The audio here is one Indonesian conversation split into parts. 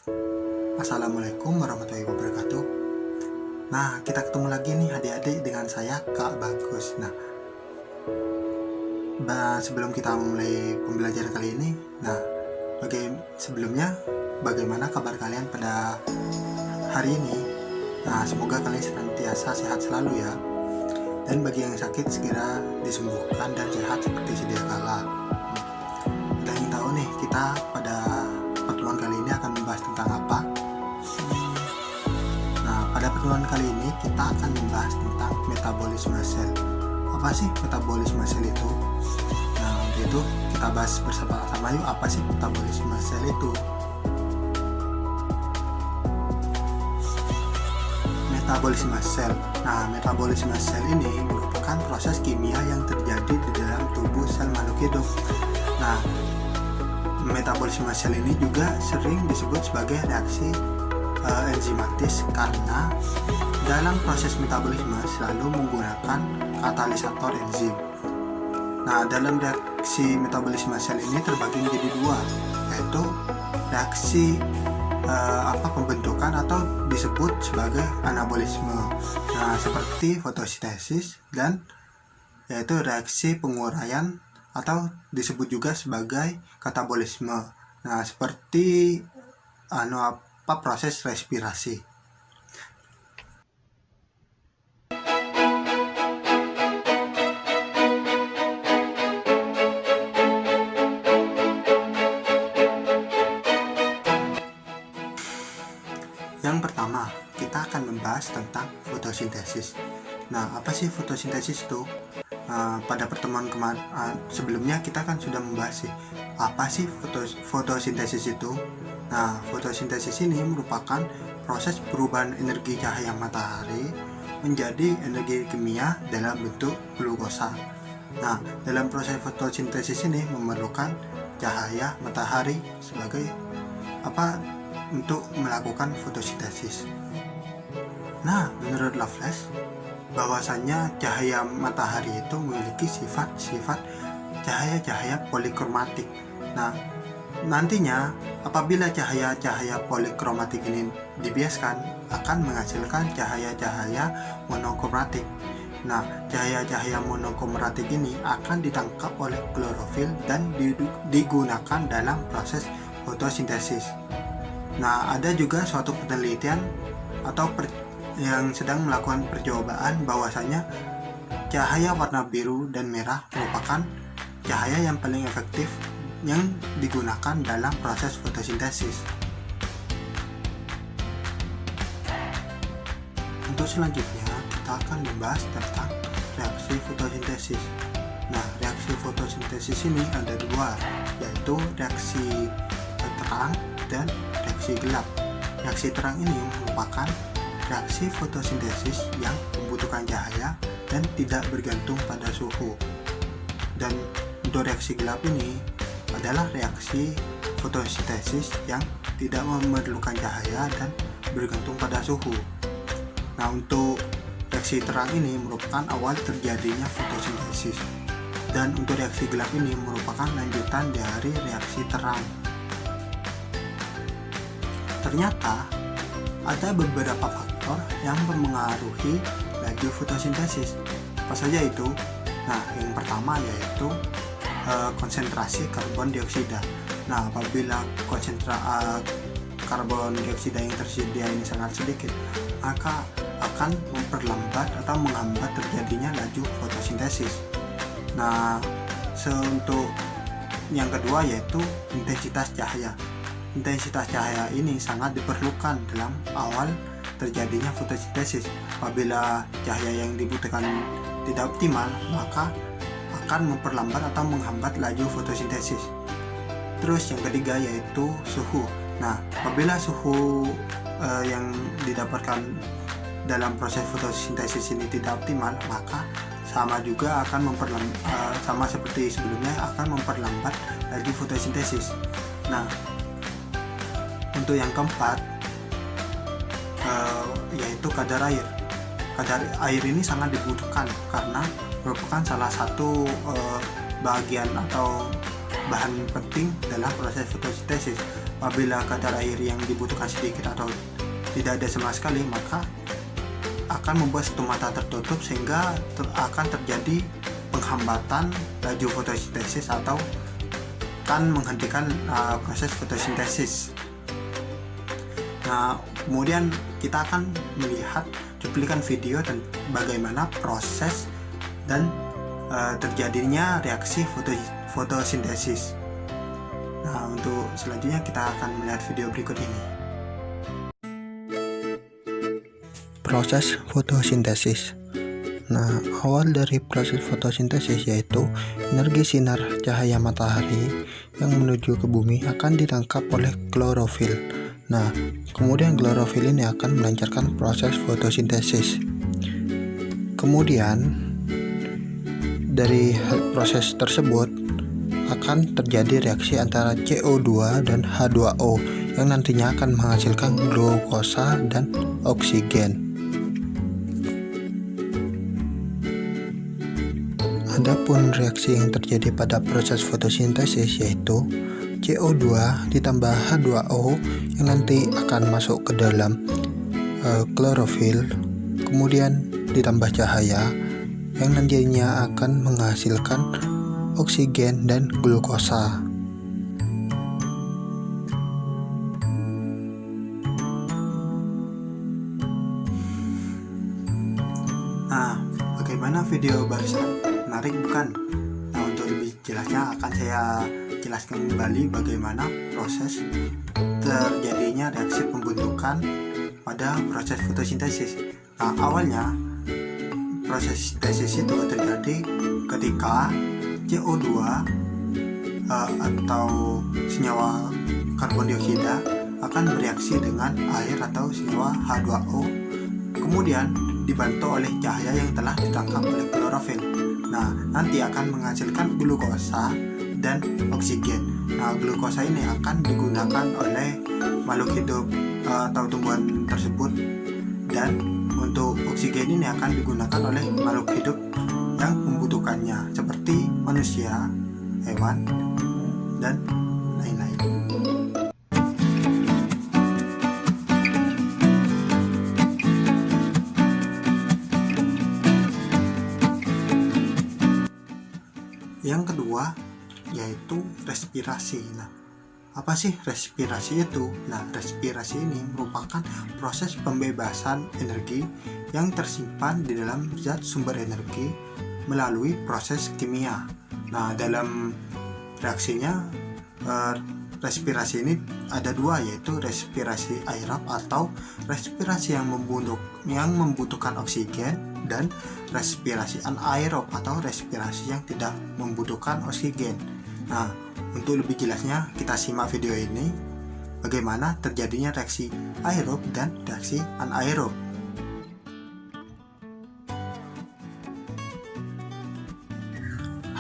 Assalamualaikum warahmatullahi wabarakatuh. Nah, kita ketemu lagi nih adik-adik dengan saya Kak Bagus. Sebelum kita mulai pembelajaran kali ini, sebelumnya bagaimana kabar kalian pada hari ini? Nah, semoga kalian senantiasa sehat selalu ya. Dan bagi yang sakit segera disembuhkan dan sehat seperti sedia kala. Kita ingin tahu nih, kita pada pertemuan kali ini akan membahas tentang apa? Pada pertemuan kali ini kita akan membahas tentang metabolisme sel. Apa sih metabolisme sel itu? Nah, untuk itu kita bahas bersama-sama yuk, apa sih metabolisme sel itu? Metabolisme sel. Nah, metabolisme sel ini merupakan proses kimia yang terjadi di dalam tubuh sel makhluk hidup. Nah, metabolisme sel ini juga sering disebut sebagai reaksi enzimatis karena dalam proses metabolisme selalu menggunakan katalisator enzim. Nah, dalam reaksi metabolisme sel ini terbagi menjadi dua, yaitu reaksi pembentukan atau disebut sebagai anabolisme. Nah, seperti fotosintesis, dan yaitu reaksi penguraian atau disebut juga sebagai katabolisme. Nah, seperti proses respirasi. Yang pertama, kita akan membahas tentang fotosintesis. Nah, apa sih fotosintesis itu? Pada pertemuan sebelumnya kita kan sudah membahas sih, apa sih fotosintesis itu? Nah, fotosintesis ini merupakan proses perubahan energi cahaya matahari menjadi energi kimia dalam bentuk glukosa. Nah, dalam proses fotosintesis ini memerlukan cahaya matahari sebagai untuk melakukan fotosintesis. Nah, menurut Lovelace, bahwasannya cahaya matahari itu memiliki sifat-sifat cahaya-cahaya polikromatik. Nah, nantinya apabila cahaya-cahaya polikromatik ini dibiaskan akan menghasilkan cahaya-cahaya monokromatik. Nah, cahaya-cahaya monokromatik ini akan ditangkap oleh klorofil dan digunakan dalam proses fotosintesis. Nah, ada juga suatu penelitian atau yang sedang melakukan percobaan bahwasanya cahaya warna biru dan merah merupakan cahaya yang paling efektif yang digunakan dalam proses fotosintesis. Untuk selanjutnya kita akan membahas tentang reaksi fotosintesis. Nah, reaksi fotosintesis ini ada dua, yaitu reaksi terang dan reaksi gelap. Reaksi terang ini merupakan reaksi fotosintesis yang membutuhkan cahaya dan tidak bergantung pada suhu. Dan untuk reaksi gelap ini adalah reaksi fotosintesis yang tidak memerlukan cahaya dan bergantung pada suhu. Nah, untuk reaksi terang ini merupakan awal terjadinya fotosintesis, dan untuk reaksi gelap ini merupakan lanjutan dari reaksi terang. Ternyata ada beberapa faktor yang mempengaruhi laju fotosintesis. Apa saja itu? Nah, yang pertama yaitu konsentrasi karbon dioksida. Nah, apabila karbon dioksida yang tersedia ini sangat sedikit, maka akan memperlambat atau menghambat terjadinya laju fotosintesis. Nah, untuk yang kedua yaitu intensitas cahaya. Intensitas cahaya ini sangat diperlukan dalam awal terjadinya fotosintesis. Apabila cahaya yang dibutuhkan tidak optimal, maka akan memperlambat atau menghambat laju fotosintesis. Terus yang ketiga yaitu suhu. Nah, apabila suhu yang didapatkan dalam proses fotosintesis ini tidak optimal, maka sama seperti sebelumnya akan memperlambat laju fotosintesis. Nah, untuk yang keempat yaitu kadar air. Kadar air ini sangat dibutuhkan karena merupakan salah satu bagian atau bahan penting dalam proses fotosintesis. Apabila kadar air yang dibutuhkan sedikit atau tidak ada sama sekali, maka akan membuat satu mata tertutup sehingga akan terjadi penghambatan laju fotosintesis atau akan menghentikan proses fotosintesis. Nah, kemudian kita akan melihat cuplikan video dan bagaimana proses dan terjadinya reaksi fotosintesis. Nah, untuk selanjutnya kita akan melihat video berikut ini. Proses fotosintesis. Nah, awal dari proses fotosintesis yaitu energi sinar cahaya matahari yang menuju ke bumi akan ditangkap oleh klorofil. Nah, kemudian klorofil ini akan melancarkan proses fotosintesis. Kemudian dari proses tersebut akan terjadi reaksi antara CO2 dan H2O yang nantinya akan menghasilkan glukosa dan oksigen. Adapun reaksi yang terjadi pada proses fotosintesis yaitu CO2 ditambah H2O yang nanti akan masuk ke dalam klorofil, kemudian ditambah cahaya yang nantinya akan menghasilkan oksigen dan glukosa. Nah, bagaimana video barusan? Menarik bukan? Nah, untuk lebih jelasnya akan saya jelaskan kembali bagaimana proses terjadinya reaksi pembentukan pada proses fotosintesis. Nah, awalnya proses sintesis itu terjadi ketika CO2 atau senyawa karbon dioksida akan bereaksi dengan air atau senyawa H2O, kemudian dibantu oleh cahaya yang telah ditangkap oleh klorofil. Nah, nanti akan menghasilkan glukosa dan oksigen. Nah, glukosa ini akan digunakan oleh makhluk hidup atau tumbuhan tersebut, dan untuk oksigen ini akan digunakan oleh makhluk hidup yang membutuhkannya seperti manusia, hewan, dan lain-lain. Yang kedua yaitu respirasi. Nah, apa sih respirasi itu? Nah, respirasi ini merupakan proses pembebasan energi yang tersimpan di dalam zat sumber energi melalui proses kimia. Nah, dalam reaksinya respirasi ini ada dua, yaitu respirasi aerob atau respirasi yang membutuhkan oksigen, dan respirasi anaerob atau respirasi yang tidak membutuhkan oksigen. Nah, untuk lebih jelasnya kita simak video ini bagaimana terjadinya reaksi aerob dan reaksi anaerob.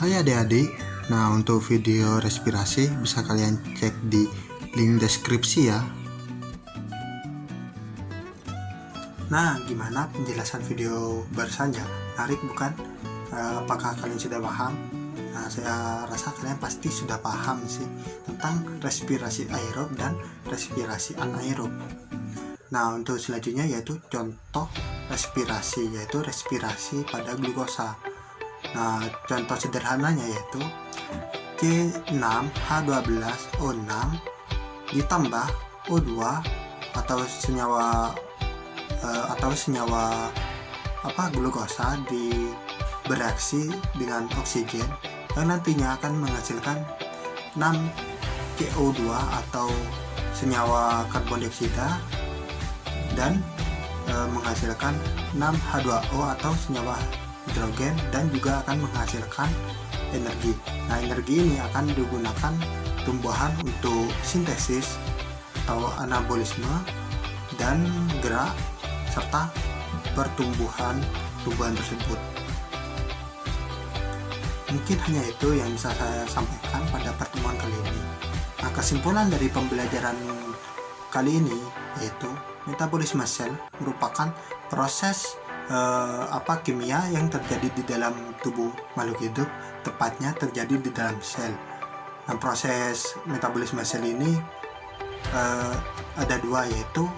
Hai adik-adik, nah untuk video respirasi bisa kalian cek di link deskripsi ya. Nah, gimana penjelasan video barusan ya? Menarik bukan? Apakah kalian sudah paham? Nah, saya rasa kalian pasti sudah paham sih tentang respirasi aerob dan respirasi anaerob. Nah, untuk selanjutnya yaitu contoh respirasi, yaitu respirasi pada glukosa. Nah, contoh sederhananya yaitu C6H12O6 ditambah O2 atau senyawa glukosa bereaksi dengan oksigen yang nantinya akan menghasilkan 6CO2 atau senyawa karbon dioksida dan menghasilkan 6H2O atau senyawa hidrogen, dan juga akan menghasilkan energi. Nah, energi ini akan digunakan tumbuhan untuk sintesis atau anabolisme dan gerak serta pertumbuhan tumbuhan tersebut. Mungkin hanya itu yang bisa saya sampaikan pada pertemuan kali ini. Nah, kesimpulan dari pembelajaran kali ini yaitu metabolisme sel merupakan proses kimia yang terjadi di dalam tubuh makhluk hidup, tepatnya terjadi di dalam sel. Nah, proses metabolisme sel ini ada dua, yaitu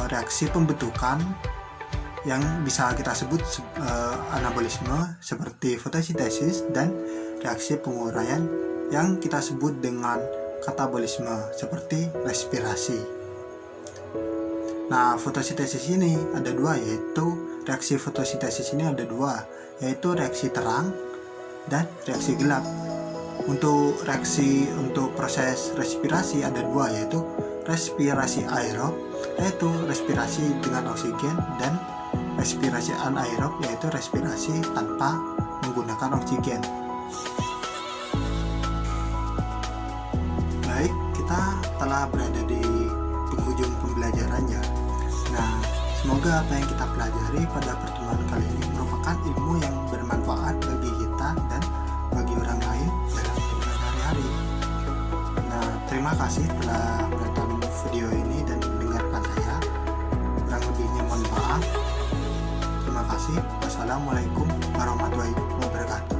reaksi pembentukan yang bisa kita sebut anabolisme seperti fotosintesis, dan reaksi penguraian yang kita sebut dengan katabolisme seperti respirasi. Nah, fotosintesis ini ada dua, yaitu reaksi fotosintesis ini ada dua, yaitu reaksi terang dan reaksi gelap. Untuk proses respirasi ada dua, yaitu respirasi aerob, yaitu respirasi dengan oksigen, dan respirasi anaerob, yaitu respirasi tanpa menggunakan oksigen. Baik, kita telah berada di penghujung pembelajarannya. Nah, semoga apa yang kita pelajari pada pertemuan kali ini merupakan ilmu yang bermanfaat bagi kita dan bagi orang lain dalam kehidupan hari-hari. Nah, terima kasih telah menonton video ini dan mendengarkan saya. Kurang lebihnya mohon maaf. Terima kasih. Wassalamualaikum warahmatullahi wabarakatuh.